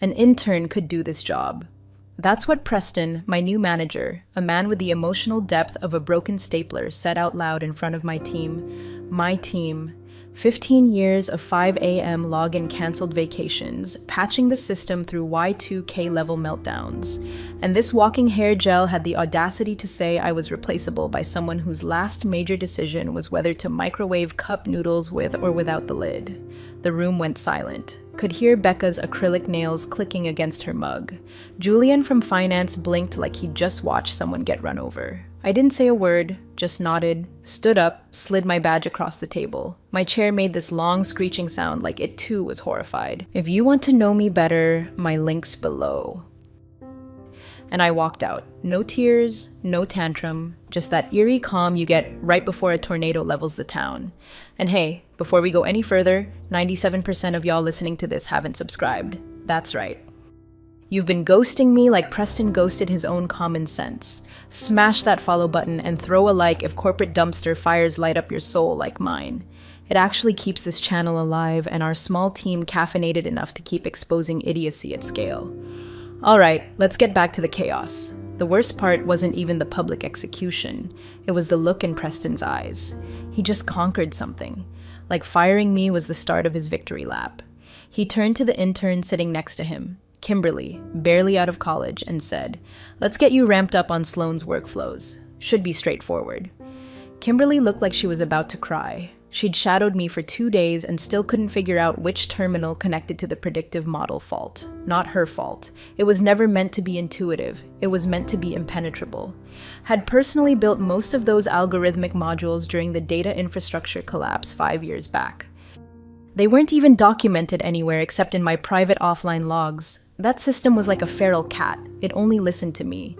An intern could do this job. That's what Preston, my new manager, a man with the emotional depth of a broken stapler, said out loud in front of my team. My team. 15 years of 5 a.m. login canceled vacations, patching the system through Y2K level meltdowns. And this walking hair gel had the audacity to say I was replaceable by someone whose last major decision was whether to microwave cup noodles with or without the lid. The room went silent. Could hear Becca's acrylic nails clicking against her mug. Julian from finance blinked like he'd just watched someone get run over. I didn't say a word, just nodded, stood up, slid my badge across the table. My chair made this long screeching sound like it too was horrified. If you want to know me better, my link's below. And I walked out. No tears, no tantrum, just that eerie calm you get right before a tornado levels the town. And hey, before we go any further, 97% of y'all listening to this haven't subscribed. That's right. You've been ghosting me like Preston ghosted his own common sense. Smash that follow button and throw a like if corporate dumpster fires light up your soul like mine. It actually keeps this channel alive and our small team caffeinated enough to keep exposing idiocy at scale. Alright, let's get back to the chaos. The worst part wasn't even the public execution. It was the look in Preston's eyes. He just conquered something. Like firing me was the start of his victory lap. He turned to the intern sitting next to him, Kimberly, barely out of college, and said, "Let's get you ramped up on Sloan's workflows. Should be straightforward." Kimberly looked like she was about to cry. She'd shadowed me for 2 days and still couldn't figure out which terminal connected to the predictive model fault. Not her fault. It was never meant to be intuitive. It was meant to be impenetrable. Had personally built most of those algorithmic modules during the data infrastructure collapse 5 years back. They weren't even documented anywhere except in my private offline logs. That system was like a feral cat. It only listened to me.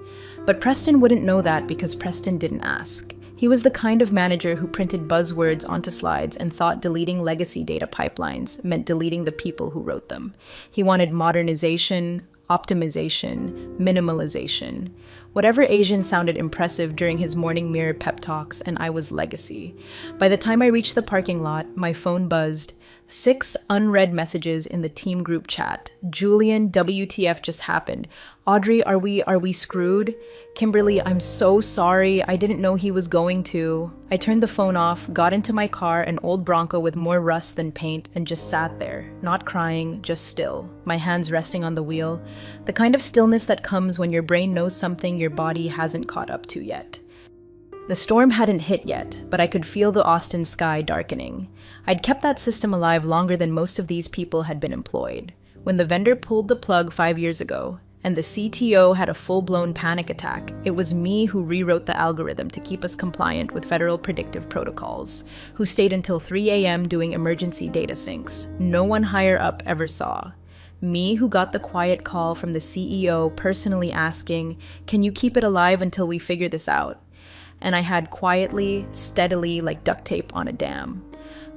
But Preston wouldn't know that because Preston didn't ask. He was the kind of manager who printed buzzwords onto slides and thought deleting legacy data pipelines meant deleting the people who wrote them. He wanted modernization, optimization, minimalization. Whatever Asian sounded impressive during his morning mirror pep talks, and I was legacy. By the time I reached the parking lot, my phone buzzed. 6 unread messages in the team group chat. Julian, WTF just happened. Audrey, are we screwed? Kimberly, I'm so sorry. I didn't know he was going to. I turned the phone off, got into my car, an old Bronco with more rust than paint, and just sat there, not crying, just still, my hands resting on the wheel. The kind of stillness that comes when your brain knows something your body hasn't caught up to yet. The storm hadn't hit yet, but I could feel the Austin sky darkening. I'd kept that system alive longer than most of these people had been employed. When the vendor pulled the plug 5 years ago, and the CTO had a full-blown panic attack, it was me who rewrote the algorithm to keep us compliant with federal predictive protocols, who stayed until 3 a.m. doing emergency data syncs. No one higher up ever saw. Me who got the quiet call from the CEO personally asking, "Can you keep it alive until we figure this out?" And I had quietly, steadily, like duct tape on a dam.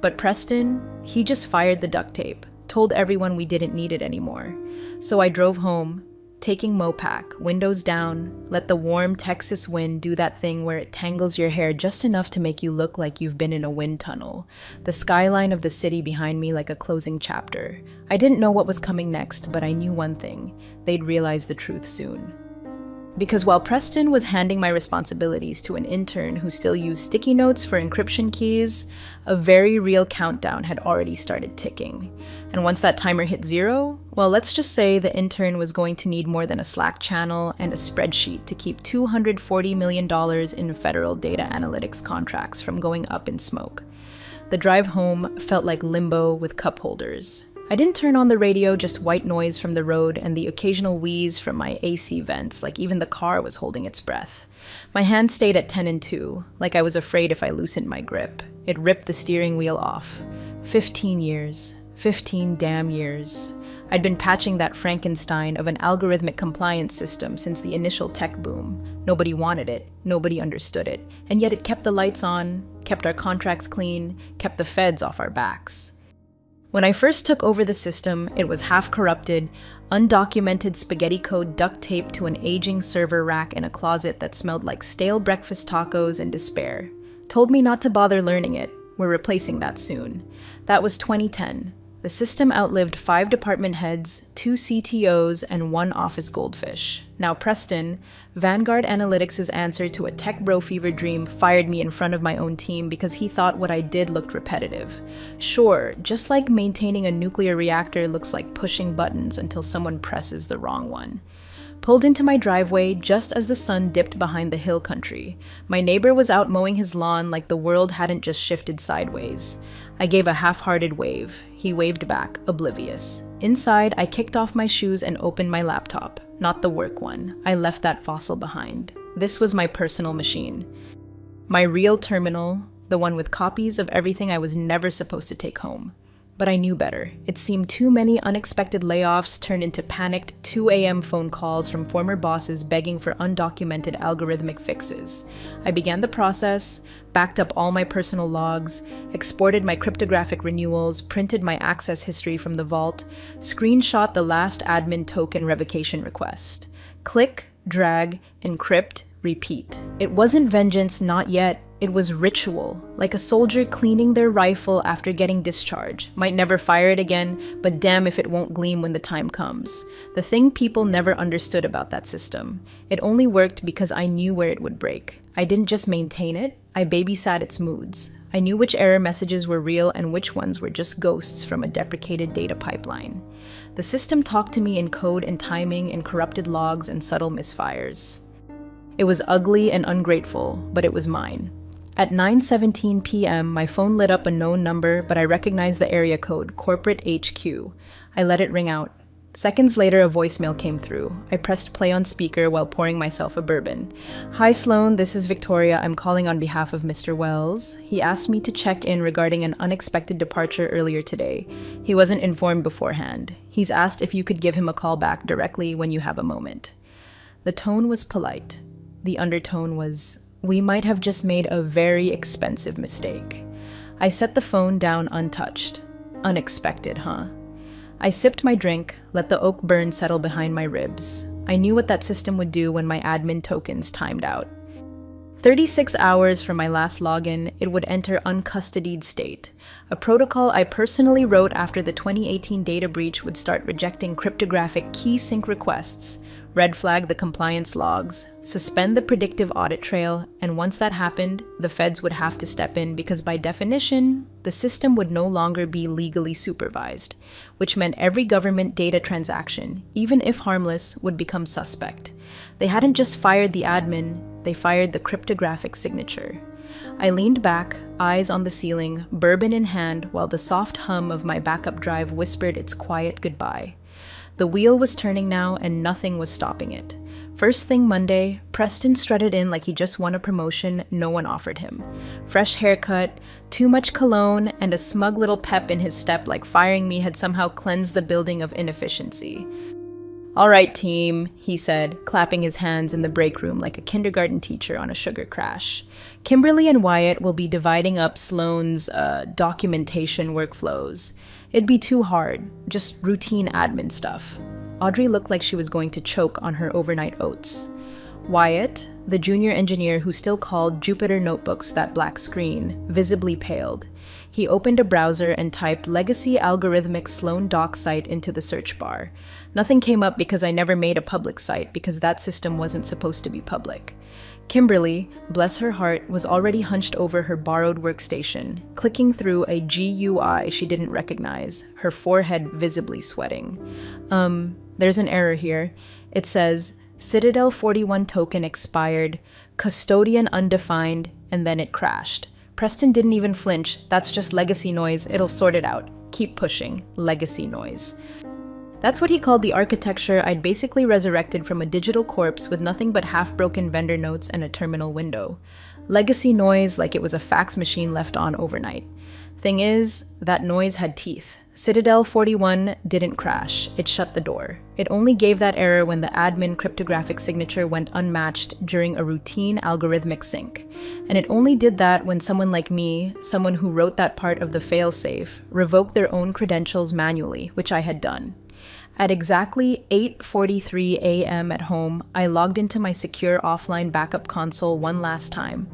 But Preston, he just fired the duct tape, told everyone we didn't need it anymore. So I drove home, taking Mopac, windows down, let the warm Texas wind do that thing where it tangles your hair just enough to make you look like you've been in a wind tunnel. The skyline of the city behind me like a closing chapter. I didn't know what was coming next, but I knew one thing. They'd realize the truth soon. Because while Preston was handing my responsibilities to an intern who still used sticky notes for encryption keys, a very real countdown had already started ticking. And once that timer hit 0, well, let's just say the intern was going to need more than a Slack channel and a spreadsheet to keep $240 million in federal data analytics contracts from going up in smoke. The drive home felt like limbo with cup holders. I didn't turn on the radio, just white noise from the road and the occasional wheeze from my AC vents, like even the car was holding its breath. My hand stayed at 10 and 2, like I was afraid if I loosened my grip. It ripped the steering wheel off. 15 years. 15 damn years. I'd been patching that Frankenstein of an algorithmic compliance system since the initial tech boom. Nobody wanted it, nobody understood it, and yet it kept the lights on, kept our contracts clean, kept the feds off our backs. When I first took over the system, it was half-corrupted, undocumented spaghetti code duct taped to an aging server rack in a closet that smelled like stale breakfast tacos and despair. Told me not to bother learning it. We're replacing that soon. That was 2010. The system outlived 5 department heads, 2 CTOs, and 1 office goldfish. Now Preston, Vanguard Analytics' answer to a tech bro fever dream, fired me in front of my own team because he thought what I did looked repetitive. Sure, just like maintaining a nuclear reactor looks like pushing buttons until someone presses the wrong one. Pulled into my driveway just as the sun dipped behind the hill country. My neighbor was out mowing his lawn like the world hadn't just shifted sideways. I gave a half-hearted wave. He waved back, oblivious. Inside, I kicked off my shoes and opened my laptop. Not the work one. I left that fossil behind. This was my personal machine. My real terminal, the one with copies of everything I was never supposed to take home. But I knew better. It seemed too many unexpected layoffs turned into panicked 2 a.m. phone calls from former bosses begging for undocumented algorithmic fixes. I began the process, backed up all my personal logs, exported my cryptographic renewals, printed my access history from the vault, screenshot the last admin token revocation request. Click, drag, encrypt, repeat. It wasn't vengeance, not yet. It was ritual, like a soldier cleaning their rifle after getting discharged. Might never fire it again, but damn if it won't gleam when the time comes. The thing people never understood about that system. It only worked because I knew where it would break. I didn't just maintain it, I babysat its moods. I knew which error messages were real and which ones were just ghosts from a deprecated data pipeline. The system talked to me in code and timing and corrupted logs and subtle misfires. It was ugly and ungrateful, but it was mine. At 9:17 p.m., my phone lit up a known number, but I recognized the area code, Corporate HQ. I let it ring out. Seconds later, a voicemail came through. I pressed play on speaker while pouring myself a bourbon. "Hi, Sloan, this is Victoria. I'm calling on behalf of Mr. Wells. He asked me to check in regarding an unexpected departure earlier today. He wasn't informed beforehand. He's asked if you could give him a call back directly when you have a moment." The tone was polite. The undertone was, we might have just made a very expensive mistake. I set the phone down untouched. Unexpected, huh? I sipped my drink, let the oak burn settle behind my ribs. I knew what that system would do when my admin tokens timed out. 36 hours from my last login, it would enter uncustodied state. A protocol I personally wrote after the 2018 data breach would start rejecting cryptographic key sync requests, red flag the compliance logs, suspend the predictive audit trail, and once that happened, the feds would have to step in because by definition, the system would no longer be legally supervised, which meant every government data transaction, even if harmless, would become suspect. They hadn't just fired the admin, they fired the cryptographic signature. I leaned back, eyes on the ceiling, bourbon in hand, while the soft hum of my backup drive whispered its quiet goodbye. The wheel was turning now, and nothing was stopping it. First thing Monday, Preston strutted in like he just won a promotion no one offered him. Fresh haircut, too much cologne, and a smug little pep in his step like firing me had somehow cleansed the building of inefficiency. "All right, team," he said, clapping his hands in the break room like a kindergarten teacher on a sugar crash. "Kimberly and Wyatt will be dividing up Sloan's documentation workflows. It'd be too hard, just routine admin stuff." Audrey looked like she was going to choke on her overnight oats. Wyatt, the junior engineer who still called Jupyter Notebooks that black screen, visibly paled. He opened a browser and typed legacy algorithmic Sloan doc site into the search bar. Nothing came up because I never made a public site because that system wasn't supposed to be public. Kimberly, bless her heart, was already hunched over her borrowed workstation, clicking through a GUI she didn't recognize, her forehead visibly sweating. There's an error here. It says, Citadel 41 token expired, custodian undefined, and then it crashed. Preston didn't even flinch. That's just legacy noise. It'll sort it out. Keep pushing. Legacy noise. That's what he called the architecture I'd basically resurrected from a digital corpse with nothing but half-broken vendor notes and a terminal window. Legacy noise like it was a fax machine left on overnight. Thing is, that noise had teeth. Citadel 41 didn't crash. It shut the door. It only gave that error when the admin cryptographic signature went unmatched during a routine algorithmic sync. And it only did that when someone like me, someone who wrote that part of the failsafe, revoked their own credentials manually, which I had done. At exactly 8:43 a.m. at home, I logged into my secure offline backup console one last time,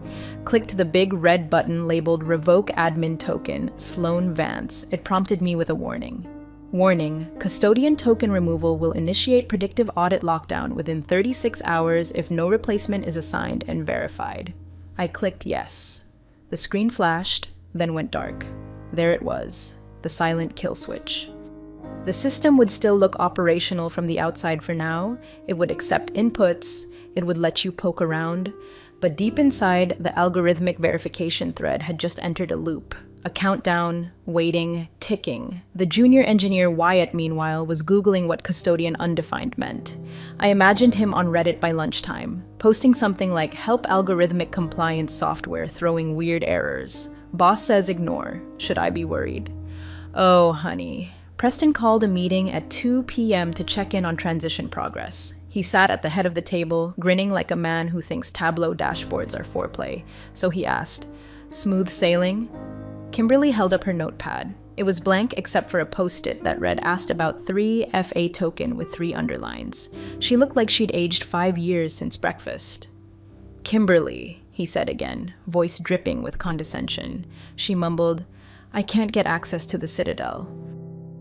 clicked the big red button labeled Revoke Admin Token, Sloan Vance. It prompted me with a warning. Warning, custodian token removal will initiate predictive audit lockdown within 36 hours if no replacement is assigned and verified. I clicked yes. The screen flashed, then went dark. There it was, the silent kill switch. The system would still look operational from the outside for now. It would accept inputs, it would let you poke around, but deep inside, the algorithmic verification thread had just entered a loop. A countdown, waiting, ticking. The junior engineer Wyatt, meanwhile, was Googling what custodian undefined meant. I imagined him on Reddit by lunchtime, posting something like, "Help algorithmic compliance software throwing weird errors. Boss says ignore. Should I be worried?" Oh, honey. Preston called a meeting at 2 p.m. to check in on transition progress. He sat at the head of the table, grinning like a man who thinks Tableau dashboards are foreplay. So he asked, "Smooth sailing?" Kimberly held up her notepad. It was blank except for a post-it that read asked about 3 FA token with 3 underlines. She looked like she'd aged 5 years since breakfast. "Kimberly," he said again, voice dripping with condescension. She mumbled, "I can't get access to the Citadel.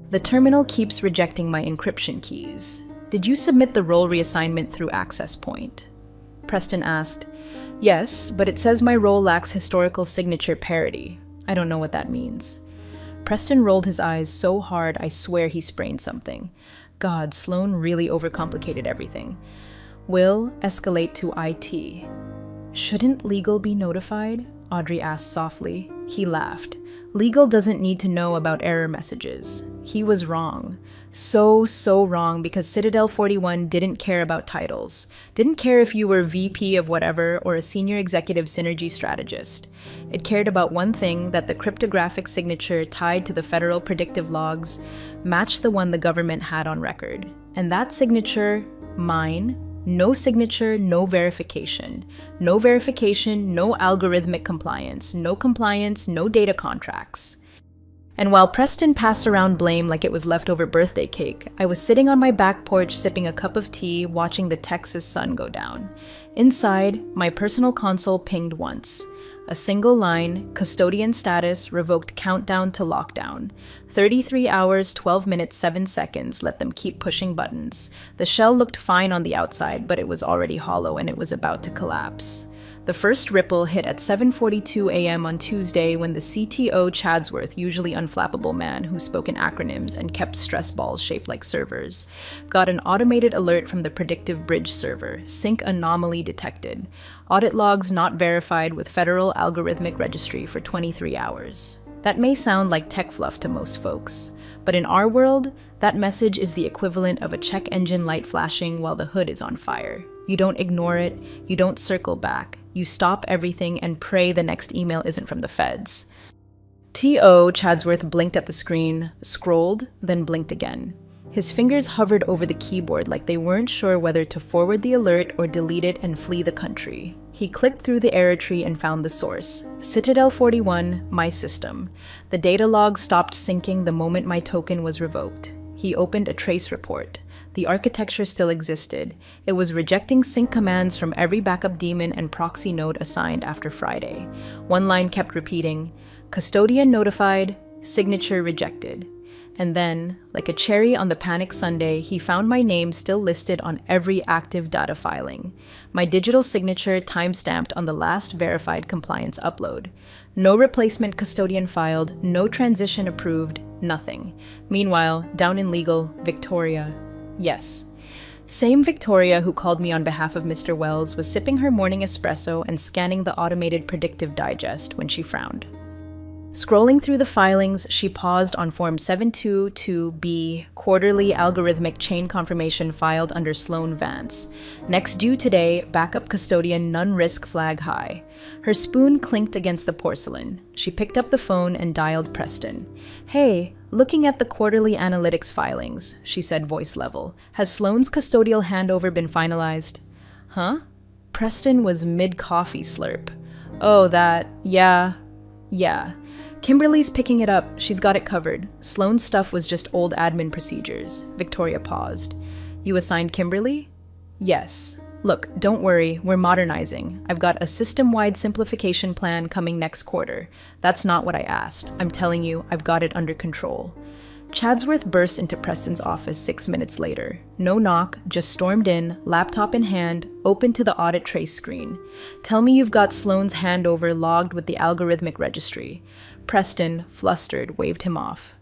The terminal keeps rejecting my encryption keys. Did you submit the role reassignment through Access Point?" Preston asked, "Yes, but it says my role lacks historical signature parity. I don't know what that means." Preston rolled his eyes so hard I swear he sprained something. God, Sloan really overcomplicated everything. "Will escalate to IT." "Shouldn't legal be notified?" Audrey asked softly. He laughed. "Legal doesn't need to know about error messages." He was wrong. So wrong, because Citadel 41 didn't care about titles. Didn't care if you were VP of whatever or a senior executive synergy strategist. It cared about one thing, that the cryptographic signature tied to the federal predictive logs matched the one the government had on record. And that signature, mine, no signature, no verification. No verification, no algorithmic compliance. No compliance, no data contracts. And while Preston passed around blame like it was leftover birthday cake, I was sitting on my back porch sipping a cup of tea, watching the Texas sun go down. Inside, my personal console pinged once. A single line, custodian status, revoked countdown to lockdown. 33 hours, 12 minutes, 7 seconds, let them keep pushing buttons. The shell looked fine on the outside, but it was already hollow and it was about to collapse. The first ripple hit at 7:42 a.m. on Tuesday when the CTO Chadsworth, usually unflappable man who spoke in acronyms and kept stress balls shaped like servers, got an automated alert from the predictive bridge server, sync anomaly detected. Audit logs not verified with Federal Algorithmic Registry for 23 hours. That may sound like tech fluff to most folks, but in our world, that message is the equivalent of a check engine light flashing while the hood is on fire. You don't ignore it, you don't circle back, you stop everything and pray the next email isn't from the feds. T.O. Chadsworth blinked at the screen, scrolled, then blinked again. His fingers hovered over the keyboard like they weren't sure whether to forward the alert or delete it and flee the country. He clicked through the error tree and found the source. Citadel 41, my system. The data log stopped syncing the moment my token was revoked. He opened a trace report. The architecture still existed. It was rejecting sync commands from every backup daemon and proxy node assigned after Friday. One line kept repeating, custodian notified, signature rejected. And then, like a cherry on the panic sundae, he found my name still listed on every active data filing. My digital signature timestamped on the last verified compliance upload. No replacement custodian filed, no transition approved, nothing. Meanwhile, down in legal, Victoria. Yes. Same Victoria who called me on behalf of Mr. Wells was sipping her morning espresso and scanning the automated predictive digest when she frowned. Scrolling through the filings, she paused on Form 722B, quarterly algorithmic chain confirmation filed under Sloan Vance. Next due today, backup custodian none risk flag high. Her spoon clinked against the porcelain. She picked up the phone and dialed Preston. "Hey, looking at the quarterly analytics filings," she said voice level. "Has Sloan's custodial handover been finalized?" "Huh?" Preston was mid-coffee slurp. "Oh, that, yeah. Kimberly's picking it up. She's got it covered. Sloane's stuff was just old admin procedures. Victoria paused. You assigned Kimberly? Yes. Look, don't worry, we're modernizing. I've got a system-wide simplification plan coming next quarter. That's not what I asked. I'm telling you, I've got it under control. Chadsworth burst into Preston's office 6 minutes later. No knock, just stormed in, laptop in hand, open to the audit trace screen. Tell me you've got Sloane's handover logged with the algorithmic registry. Preston, flustered, waved him off.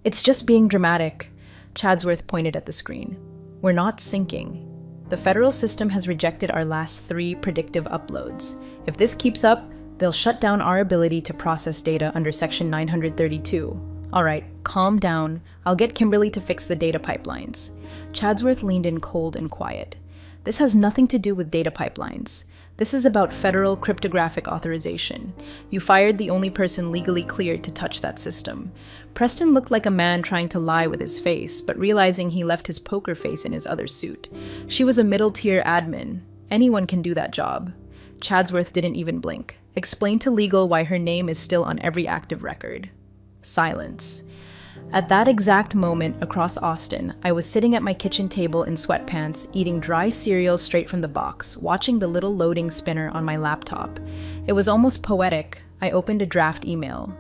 It's just being dramatic. Chadsworth pointed at the screen. We're not syncing. The federal system has rejected our last 3 predictive uploads. If this keeps up, they'll shut down our ability to process data under Section 932. All right, calm down. I'll get Kimberly to fix the data pipelines. Chadsworth leaned in cold and quiet. This has nothing to do with data pipelines. This is about federal cryptographic authorization. You fired the only person legally cleared to touch that system. Preston looked like a man trying to lie with his face, but realizing he left his poker face in his other suit. She was a middle-tier admin. Anyone can do that job. Chadsworth didn't even blink. Explain to legal why her name is still on every active record. Silence. At that exact moment across Austin, I was sitting at my kitchen table in sweatpants, eating dry cereal straight from the box, watching the little loading spinner on my laptop. It was almost poetic. I opened a draft email.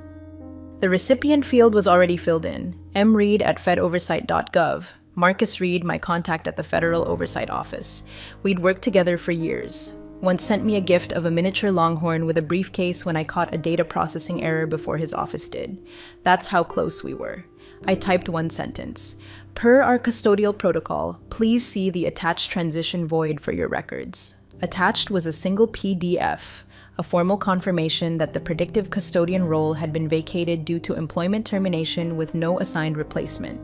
The recipient field was already filled in. mreed@fedoversight.gov. Marcus Reed, my contact at the Federal Oversight Office. We'd worked together for years. Once sent me a gift of a miniature Longhorn with a briefcase when I caught a data processing error before his office did. That's how close we were. I typed one sentence. Per our custodial protocol, please see the attached transition void for your records. Attached was a single PDF, a formal confirmation that the predictive custodian role had been vacated due to employment termination with no assigned replacement.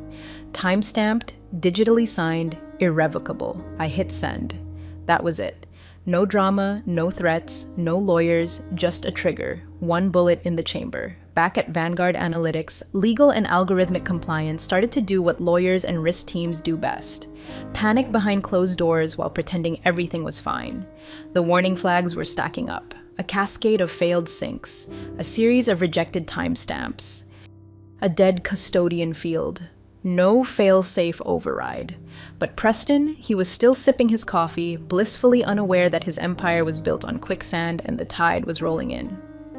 Time-stamped, digitally signed, irrevocable. I hit send. That was it. No drama, no threats, no lawyers, just a trigger. One bullet in the chamber. Back at Vanguard Analytics, legal and algorithmic compliance started to do what lawyers and risk teams do best. Panic behind closed doors while pretending everything was fine. The warning flags were stacking up. A cascade of failed syncs. A series of rejected timestamps. A dead custodian field. No fail-safe override. But Preston, he was still sipping his coffee, blissfully unaware that his empire was built on quicksand and the tide was rolling in.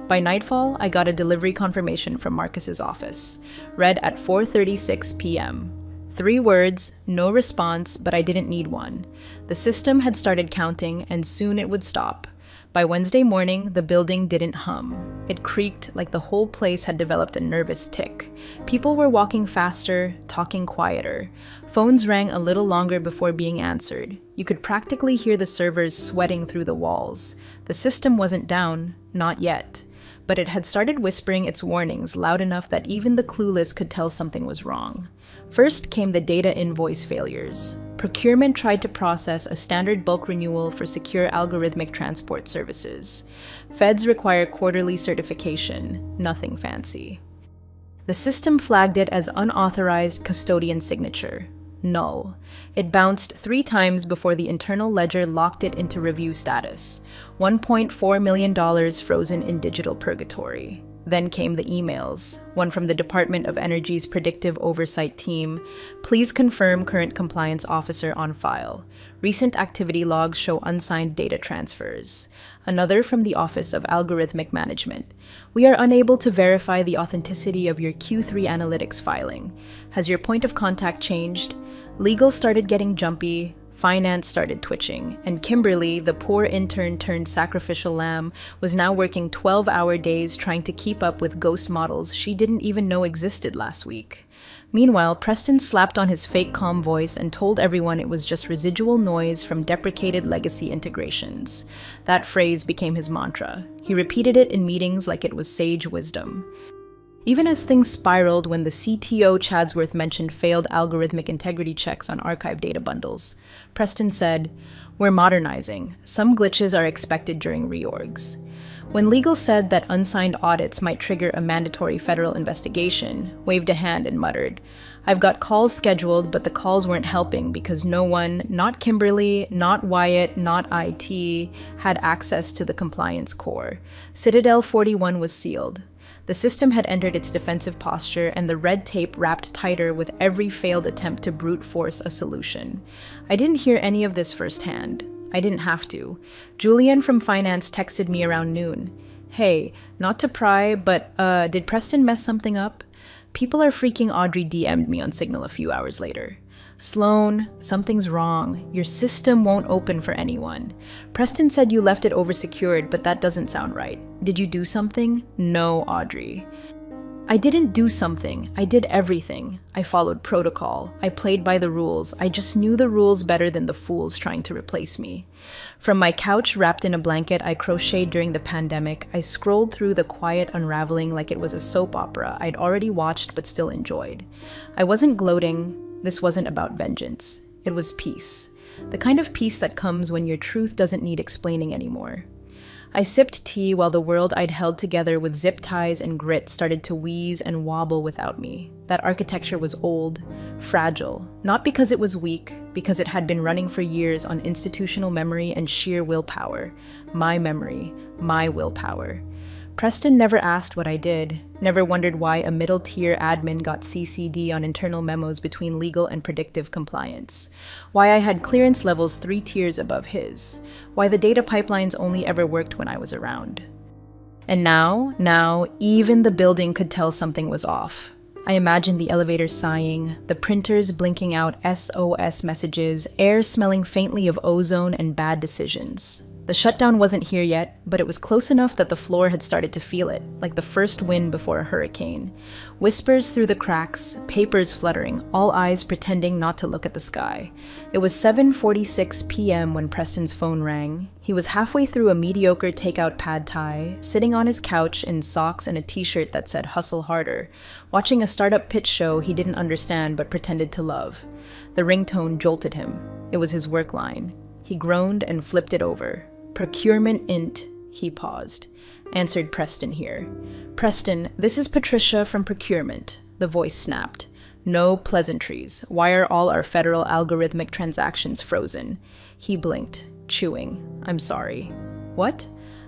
By nightfall, I got a delivery confirmation from Marcus's office. Read at 4:36 p.m. 3 words, no response, but I didn't need one. The system had started counting, and soon it would stop. By Wednesday morning, the building didn't hum. It creaked like the whole place had developed a nervous tic. People were walking faster, talking quieter. Phones rang a little longer before being answered. You could practically hear the servers sweating through the walls. The system wasn't down, not yet. But it had started whispering its warnings loud enough that even the clueless could tell something was wrong. First came the data invoice failures. Procurement tried to process a standard bulk renewal for secure algorithmic transport services. Feds require quarterly certification, nothing fancy. The system flagged it as unauthorized custodian signature, null. It bounced 3 times before the internal ledger locked it into review status. $1.4 million frozen in digital purgatory. Then came the emails, one from the Department of Energy's Predictive Oversight Team. Please confirm current compliance officer on file. Recent activity logs show unsigned data transfers. Another from the Office of Algorithmic Management. We are unable to verify the authenticity of your Q3 analytics filing. Has your point of contact changed? Legal started getting jumpy. Finance started twitching, and Kimberly, the poor intern turned sacrificial lamb, was now working 12-hour days trying to keep up with ghost models she didn't even know existed last week. Meanwhile, Preston slapped on his fake calm voice and told everyone it was just residual noise from deprecated legacy integrations. That phrase became his mantra. He repeated it in meetings like it was sage wisdom. Even as things spiraled when the CTO Chadsworth mentioned failed algorithmic integrity checks on archive data bundles, Preston said, "We're modernizing. Some glitches are expected during reorgs." When legal said that unsigned audits might trigger a mandatory federal investigation, waved a hand and muttered, "I've got calls scheduled, but the calls weren't helping because no one, not Kimberly, not Wyatt, not IT, had access to the compliance core. Citadel 41 was sealed." The system had entered its defensive posture, and the red tape wrapped tighter with every failed attempt to brute force a solution. I didn't hear any of this firsthand. I didn't have to. Julian from finance texted me around noon. Hey, not to pry, but did Preston mess something up? People are freaking. Audrey DM'd me on Signal a few hours later. Sloan, something's wrong. Your system won't open for anyone. Preston said you left it oversecured, but that doesn't sound right. Did you do something? No, Audrey. I didn't do something. I did everything. I followed protocol. I played by the rules. I just knew the rules better than the fools trying to replace me. From my couch wrapped in a blanket I crocheted during the pandemic, I scrolled through the quiet unraveling like it was a soap opera I'd already watched but still enjoyed. I wasn't gloating. This wasn't about vengeance. It was peace. The kind of peace that comes when your truth doesn't need explaining anymore. I sipped tea while the world I'd held together with zip ties and grit started to wheeze and wobble without me. That architecture was old, fragile, not because it was weak, because it had been running for years on institutional memory and sheer willpower. My memory, my willpower. Preston never asked what I did, never wondered why a middle-tier admin got CCD on internal memos between legal and predictive compliance, why I had clearance levels 3 tiers above his, why the data pipelines only ever worked when I was around. And now, even the building could tell something was off. I imagined the elevator sighing, the printers blinking out SOS messages, air smelling faintly of ozone and bad decisions. The shutdown wasn't here yet, but it was close enough that the floor had started to feel it, like the first wind before a hurricane. Whispers through the cracks, papers fluttering, all eyes pretending not to look at the sky. It was 7:46 p.m. when Preston's phone rang. He was halfway through a mediocre takeout pad thai, sitting on his couch in socks and a t-shirt that said "Hustle Harder," watching a startup pitch show he didn't understand but pretended to love. The ringtone jolted him. It was his work line. He groaned and flipped it over. Procurement int, he paused. Answered Preston here. Preston, this is Patricia from procurement, the voice snapped. No pleasantries. Why are all our federal algorithmic transactions frozen? He blinked, chewing. I'm sorry. What?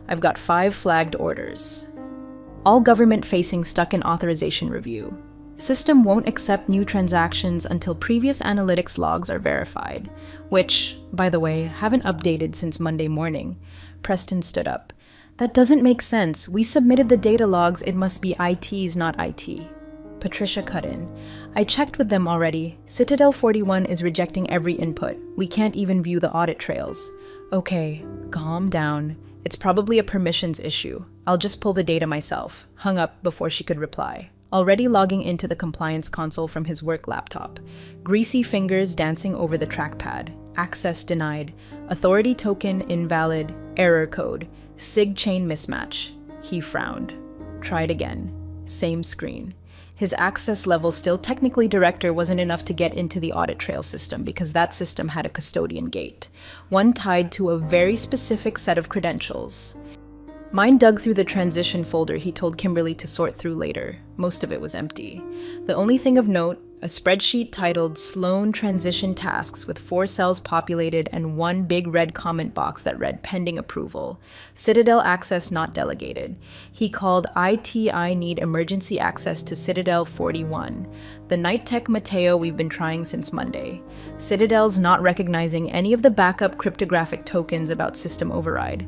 I've got 5 flagged orders. All government-facing stuck in authorization review. System won't accept new transactions until previous analytics logs are verified, which, by the way, haven't updated since Monday morning. Preston stood up. That doesn't make sense. We submitted the data logs. It must be IT's, not IT. Patricia cut in. I checked with them already. Citadel 41 is rejecting every input. We can't even view the audit trails. Okay, calm down. It's probably a permissions issue. I'll just pull the data myself. Hung up before she could reply. Already logging into the compliance console from his work laptop. Greasy fingers dancing over the trackpad. Access denied. Authority token invalid. Error code. SIG chain mismatch. He frowned. Tried again. Same screen. His access level, still technically director, wasn't enough to get into the audit trail system because that system had a custodian gate, one tied to a very specific set of credentials. Mine dug through the transition folder he told Kimberly to sort through later. Most of it was empty. The only thing of note, a spreadsheet titled Sloan Transition Tasks with 4 cells populated and 1 big red comment box that read pending approval. Citadel access not delegated. He called I need emergency access to Citadel 41. The night tech Mateo we've been trying since Monday. Citadel's not recognizing any of the backup cryptographic tokens about system override.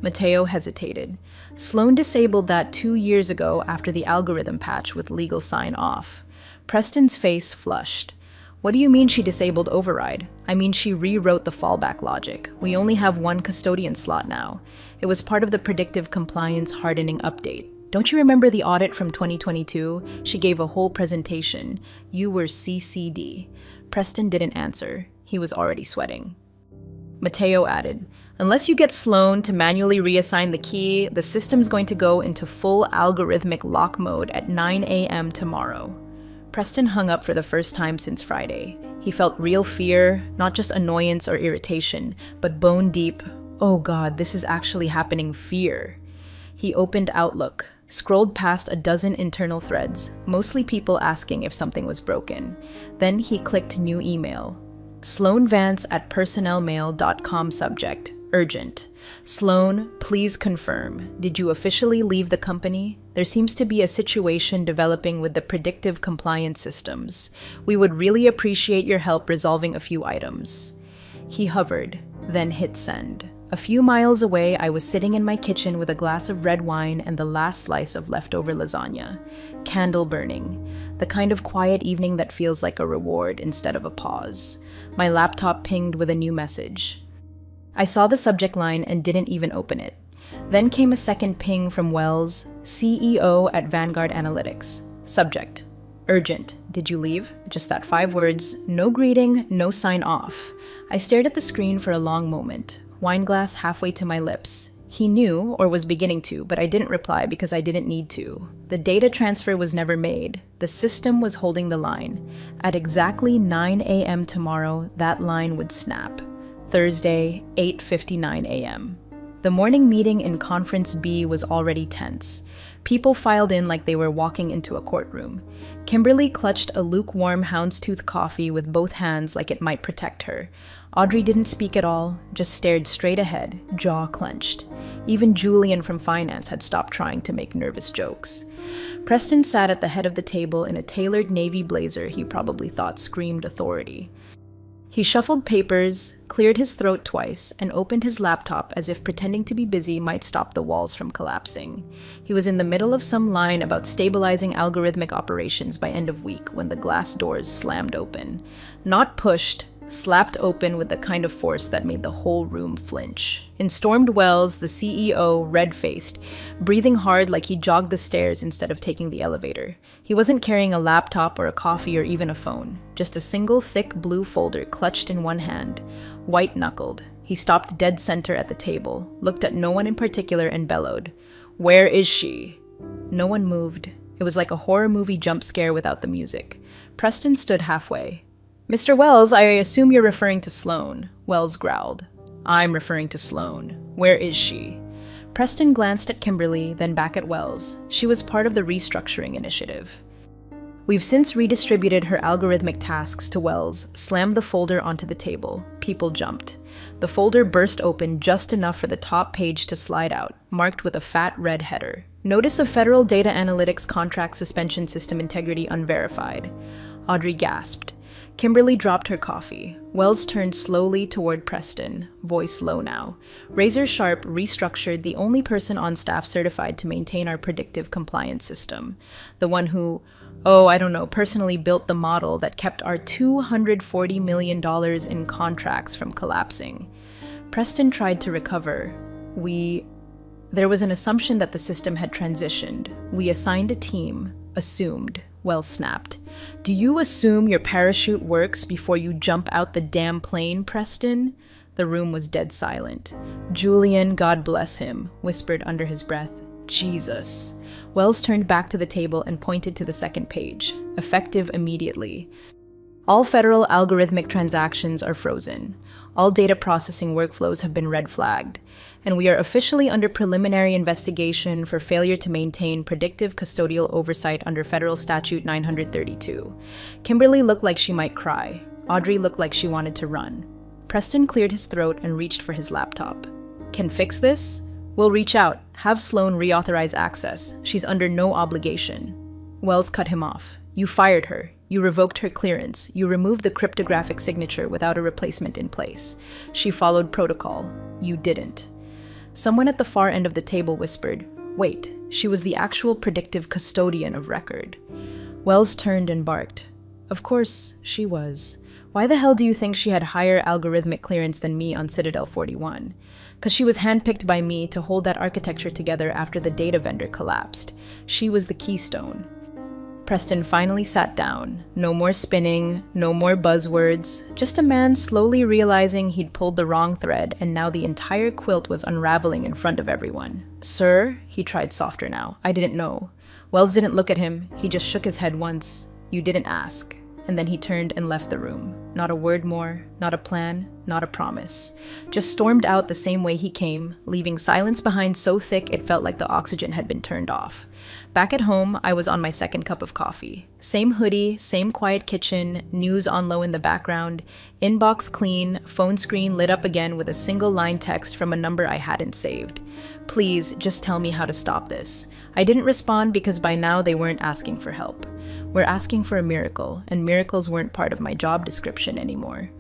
Mateo hesitated. Sloan disabled that 2 years ago after the algorithm patch with legal sign-off. Preston's face flushed. What do you mean she disabled override? I mean she rewrote the fallback logic. We only have 1 custodian slot now. It was part of the predictive compliance hardening update. Don't you remember the audit from 2022? She gave a whole presentation. You were CCD. Preston didn't answer. He was already sweating. Mateo added, unless you get Sloan to manually reassign the key, the system's going to go into full algorithmic lock mode at 9 a.m. tomorrow. Preston hung up for the first time since Friday. He felt real fear, not just annoyance or irritation, but bone-deep, oh God, this is actually happening fear. He opened Outlook, scrolled past a dozen internal threads, mostly people asking if something was broken. Then he clicked new email. sloanvance@personnelmail.com subject, urgent. Sloan, please confirm. Did you officially leave the company? There seems to be a situation developing with the predictive compliance systems. We would really appreciate your help resolving a few items. He hovered, then hit send. A few miles away, I was sitting in my kitchen with a glass of red wine and the last slice of leftover lasagna. Candle burning. The kind of quiet evening that feels like a reward instead of a pause. My laptop pinged with a new message. I saw the subject line and didn't even open it. Then came a second ping from Wells, CEO at Vanguard Analytics. Subject: urgent. Did you leave? Just that 5 words. No greeting, no sign off. I stared at the screen for a long moment. Wine glass halfway to my lips. He knew, or was beginning to, but I didn't reply because I didn't need to. The data transfer was never made. The system was holding the line. At exactly 9 a.m. tomorrow, that line would snap. Thursday, 8:59 a.m. The morning meeting in Conference B was already tense. People filed in like they were walking into a courtroom. Kimberly clutched a lukewarm houndstooth coffee with both hands like it might protect her. Audrey didn't speak at all, just stared straight ahead, jaw clenched. Even Julian from finance had stopped trying to make nervous jokes. Preston sat at the head of the table in a tailored navy blazer he probably thought screamed authority. He shuffled papers, cleared his throat twice, and opened his laptop as if pretending to be busy might stop the walls from collapsing. He was in the middle of some line about stabilizing algorithmic operations by end of week when the glass doors slammed open. Not pushed, slapped open with the kind of force that made the whole room flinch. In stormed Wells, the CEO, red-faced, breathing hard like he jogged the stairs instead of taking the elevator. He wasn't carrying a laptop or a coffee or even a phone, just a single thick blue folder clutched in one hand, white-knuckled. He stopped dead center at the table, looked at no one in particular and bellowed, "Where is she?" No one moved. It was like a horror movie jump scare without the music. Preston stood halfway. "Mr. Wells, I assume you're referring to Sloan," Wells growled. "I'm referring to Sloan. Where is she?" Preston glanced at Kimberly, then back at Wells. She was part of the restructuring initiative. "We've since redistributed her algorithmic tasks to Wells," slammed the folder onto the table. People jumped. The folder burst open just enough for the top page to slide out, marked with a fat red header. "Notice of Federal Data Analytics Contract Suspension System Integrity Unverified." Audrey gasped. Kimberly dropped her coffee. Wells turned slowly toward Preston, voice low now. Razor sharp, restructured, the only person on staff certified to maintain our predictive compliance system. The one who, personally built the model that kept our $240 million in contracts from collapsing. Preston tried to recover. There was an assumption that the system had transitioned. We assigned a team, assumed. Wells snapped. "Do you assume your parachute works before you jump out the damn plane, Preston?" The room was dead silent. "Julian, God bless him," whispered under his breath. "Jesus." Wells turned back to the table and pointed to the second page. "Effective immediately. All federal algorithmic transactions are frozen. All data processing workflows have been red flagged. And we are officially under preliminary investigation for failure to maintain predictive custodial oversight under Federal Statute 932. Kimberly looked like she might cry. Audrey looked like she wanted to run. Preston cleared his throat and reached for his laptop. "Can fix this? We'll reach out. Have Sloan reauthorize access. She's under no obligation." Wells cut him off. "You fired her. You revoked her clearance. You removed the cryptographic signature without a replacement in place. She followed protocol. You didn't." Someone at the far end of the table whispered, "Wait, she was the actual predictive custodian of record." Wells turned and barked. "Of course, she was. Why the hell do you think she had higher algorithmic clearance than me on Citadel 41? 'Cause she was handpicked by me to hold that architecture together after the data vendor collapsed. She was the keystone." Preston finally sat down. No more spinning, no more buzzwords, just a man slowly realizing he'd pulled the wrong thread and now the entire quilt was unraveling in front of everyone. "Sir," he tried softer now, "I didn't know." Wells didn't look at him, he just shook his head once. "You didn't ask." And then he turned and left the room. Not a word more, not a plan, not a promise. Just stormed out the same way he came, leaving silence behind so thick it felt like the oxygen had been turned off. Back at home, I was on my second cup of coffee. Same hoodie, same quiet kitchen, news on low in the background, inbox clean, phone screen lit up again with a single line text from a number I hadn't saved. Please, just tell me how to stop this. I didn't respond because by now they weren't asking for help. We're asking for a miracle, and miracles weren't part of my job description anymore.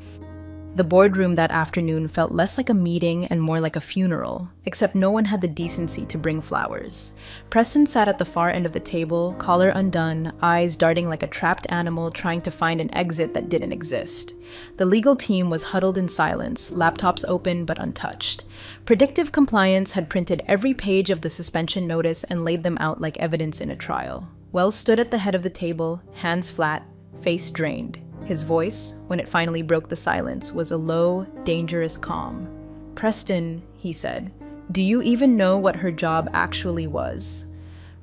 The boardroom that afternoon felt less like a meeting and more like a funeral, except no one had the decency to bring flowers. Preston sat at the far end of the table, collar undone, eyes darting like a trapped animal trying to find an exit that didn't exist. The legal team was huddled in silence, laptops open but untouched. Predictive compliance had printed every page of the suspension notice and laid them out like evidence in a trial. Wells stood at the head of the table, hands flat, face drained. His voice, when it finally broke the silence, was a low, dangerous calm. "Preston," he said, "do you even know what her job actually was?"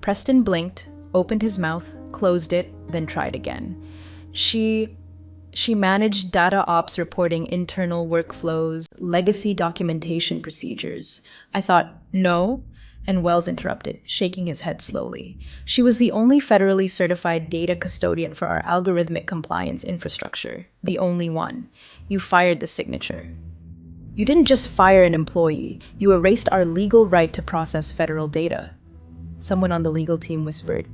Preston blinked, opened his mouth, closed it, then tried again. She managed data ops reporting internal workflows, legacy documentation procedures. I thought, no? And Wells interrupted, shaking his head slowly. She was the only federally certified data custodian for our algorithmic compliance infrastructure. The only one. You fired the signature. You didn't just fire an employee. You erased our legal right to process federal data. Someone on the legal team whispered,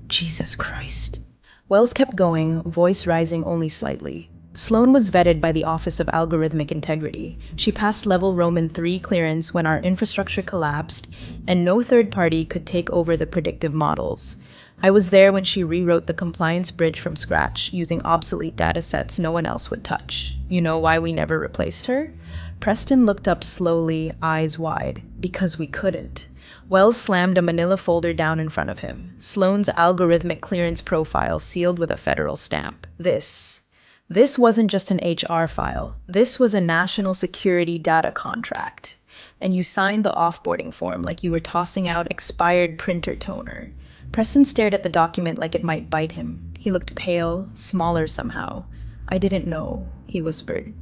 "Jesus Christ." Wells kept going, voice rising only slightly. Sloan was vetted by the Office of Algorithmic Integrity. She passed level Roman 3 clearance when our infrastructure collapsed, and no third party could take over the predictive models. I was there when she rewrote the compliance bridge from scratch, using obsolete datasets no one else would touch. You know why we never replaced her? Preston looked up slowly, eyes wide. Because we couldn't. Wells slammed a manila folder down in front of him. Sloan's algorithmic clearance profile sealed with a federal stamp. This wasn't just an HR file. This was a national security data contract. And you signed the offboarding form like you were tossing out expired printer toner. Preston stared at the document like it might bite him. He looked pale, smaller somehow. "I didn't know," he whispered.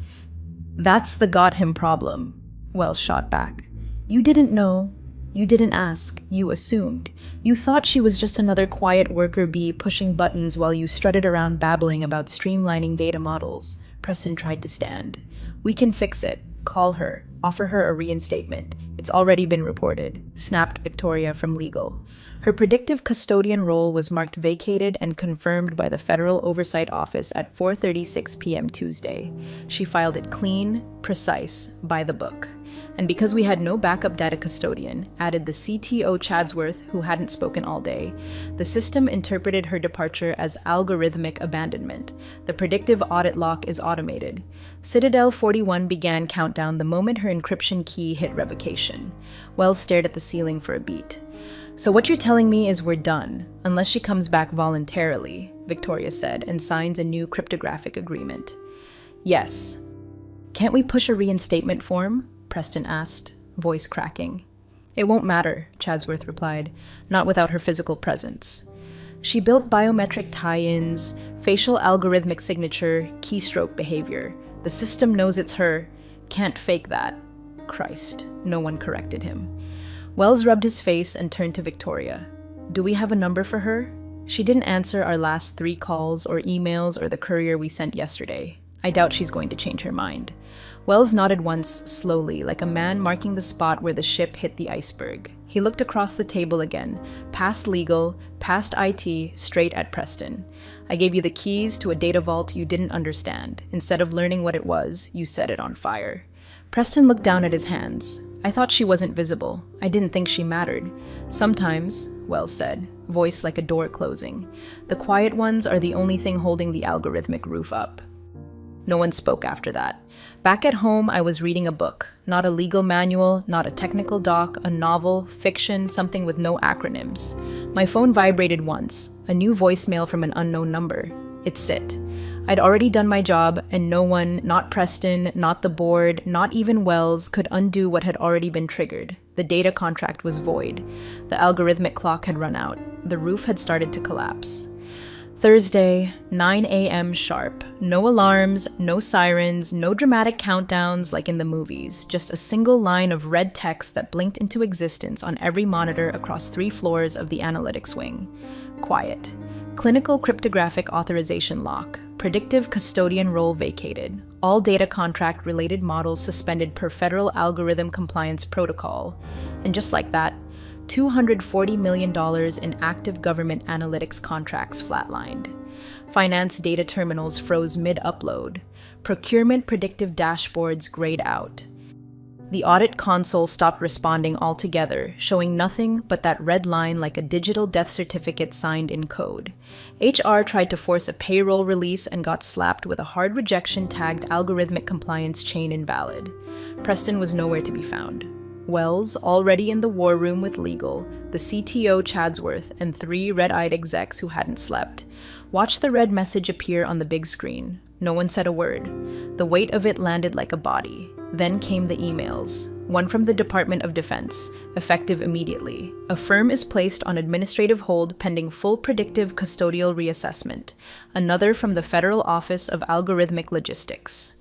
"That's the got him problem," Wells shot back. "You didn't know. You didn't ask. You assumed. You thought she was just another quiet worker bee pushing buttons while you strutted around babbling about streamlining data models." Preston tried to stand. "We can fix it. Call her. Offer her a reinstatement. It's already been reported," snapped Victoria from legal. Her predictive custodian role was marked vacated and confirmed by the Federal Oversight Office at 4:36 p.m. Tuesday. She filed it clean, precise, by the book. And because we had no backup data custodian, added the CTO Chadsworth, who hadn't spoken all day, the system interpreted her departure as algorithmic abandonment. The predictive audit lock is automated. Citadel 41 began countdown the moment her encryption key hit revocation. Wells stared at the ceiling for a beat. "So what you're telling me is we're done, unless she comes back voluntarily," Victoria said, and signs a new cryptographic agreement. "Yes." "Can't we push a reinstatement form?" Preston asked, voice cracking. "It won't matter," Chadsworth replied, "not without her physical presence. She built biometric tie-ins, facial algorithmic signature, keystroke behavior. The system knows it's her. Can't fake that." Christ, no one corrected him. Wells rubbed his face and turned to Victoria. "Do we have a number for her? She didn't answer our last 3 calls or emails or the courier we sent yesterday. I doubt she's going to change her mind." Wells nodded once, slowly, like a man marking the spot where the ship hit the iceberg. He looked across the table again, past legal, past IT, straight at Preston. "I gave you the keys to a data vault you didn't understand. Instead of learning what it was, you set it on fire." Preston looked down at his hands. "I thought she wasn't visible. I didn't think she mattered." "Sometimes," Wells said, voice like a door closing. "The quiet ones are the only thing holding the algorithmic roof up." No one spoke after that. Back at home, I was reading a book. Not a legal manual, not a technical doc, a novel, fiction, something with no acronyms. My phone vibrated once, a new voicemail from an unknown number. It's Sit. I'd already done my job, and no one, not Preston, not the board, not even Wells, could undo what had already been triggered. The data contract was void. The algorithmic clock had run out. The roof had started to collapse. Thursday, 9 a.m. sharp. No alarms, no sirens, no dramatic countdowns like in the movies, just a single line of red text that blinked into existence on every monitor across 3 floors of the analytics wing. Quiet. Clinical cryptographic authorization lock. Predictive custodian role vacated. All data contract-related models suspended per federal algorithm compliance protocol. And just like that, $240 million in active government analytics contracts flatlined. Finance data terminals froze mid-upload. Procurement predictive dashboards grayed out. The audit console stopped responding altogether, showing nothing but that red line like a digital death certificate signed in code. HR tried to force a payroll release and got slapped with a hard rejection tagged algorithmic compliance chain invalid. Preston was nowhere to be found. Wells, already in the war room with legal, the CTO Chadsworth, and 3 red-eyed execs who hadn't slept, watched the red message appear on the big screen. No one said a word. The weight of it landed like a body. Then came the emails. One from the Department of Defense, effective immediately. A firm is placed on administrative hold pending full predictive custodial reassessment. Another from the Federal Office of Algorithmic Logistics.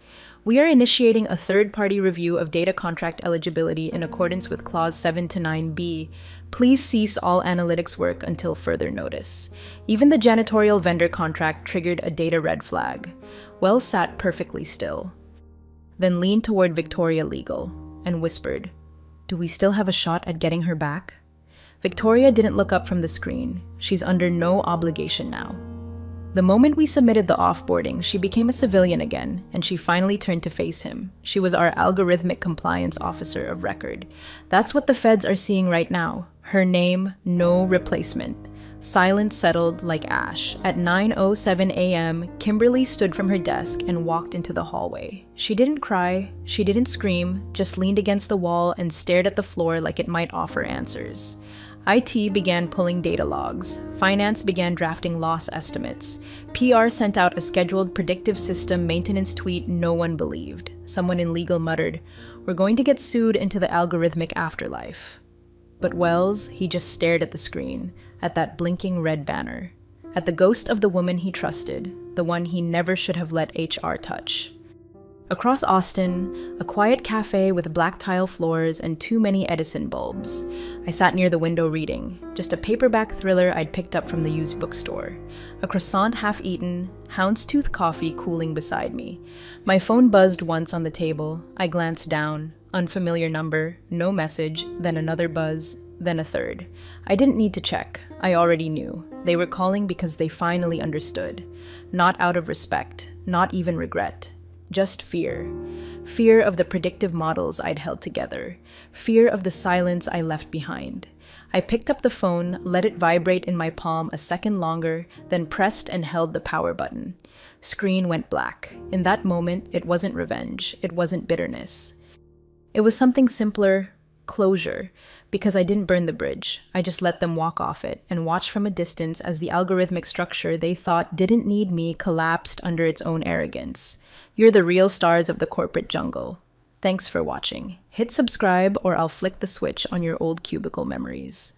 We are initiating a third-party review of data contract eligibility in accordance with Clause 7 to 9b. Please cease all analytics work until further notice. Even the janitorial vendor contract triggered a data red flag. Wells sat perfectly still, then leaned toward Victoria Legal and whispered, "Do we still have a shot at getting her back?" Victoria didn't look up from the screen. She's under no obligation now. The moment we submitted the offboarding, she became a civilian again, and she finally turned to face him. She was our algorithmic compliance officer of record. That's what the feds are seeing right now. Her name, no replacement. Silence settled like ash. At 9:07 a.m., Kimberly stood from her desk and walked into the hallway. She didn't cry, she didn't scream, just leaned against the wall and stared at the floor like it might offer answers. IT began pulling data logs. Finance began drafting loss estimates. PR sent out a scheduled predictive system maintenance tweet no one believed. Someone in legal muttered, "We're going to get sued into the algorithmic afterlife." But Wells, he just stared at the screen, at that blinking red banner, at the ghost of the woman he trusted, the one he never should have let HR touch. Across Austin, a quiet cafe with black tile floors and too many Edison bulbs. I sat near the window reading, just a paperback thriller I'd picked up from the used bookstore. A croissant half-eaten, houndstooth coffee cooling beside me. My phone buzzed once on the table. I glanced down. Unfamiliar number, no message, then another buzz, then a third. I didn't need to check. I already knew. They were calling because they finally understood. Not out of respect, not even regret. Just fear. Fear of the predictive models I'd held together. Fear of the silence I left behind. I picked up the phone, let it vibrate in my palm a second longer, then pressed and held the power button. Screen went black. In that moment, it wasn't revenge. It wasn't bitterness. It was something simpler, closure, because I didn't burn the bridge. I just let them walk off it and watched from a distance as the algorithmic structure they thought didn't need me collapsed under its own arrogance. You're the real stars of the corporate jungle. Thanks for watching. Hit subscribe or I'll flick the switch on your old cubicle memories.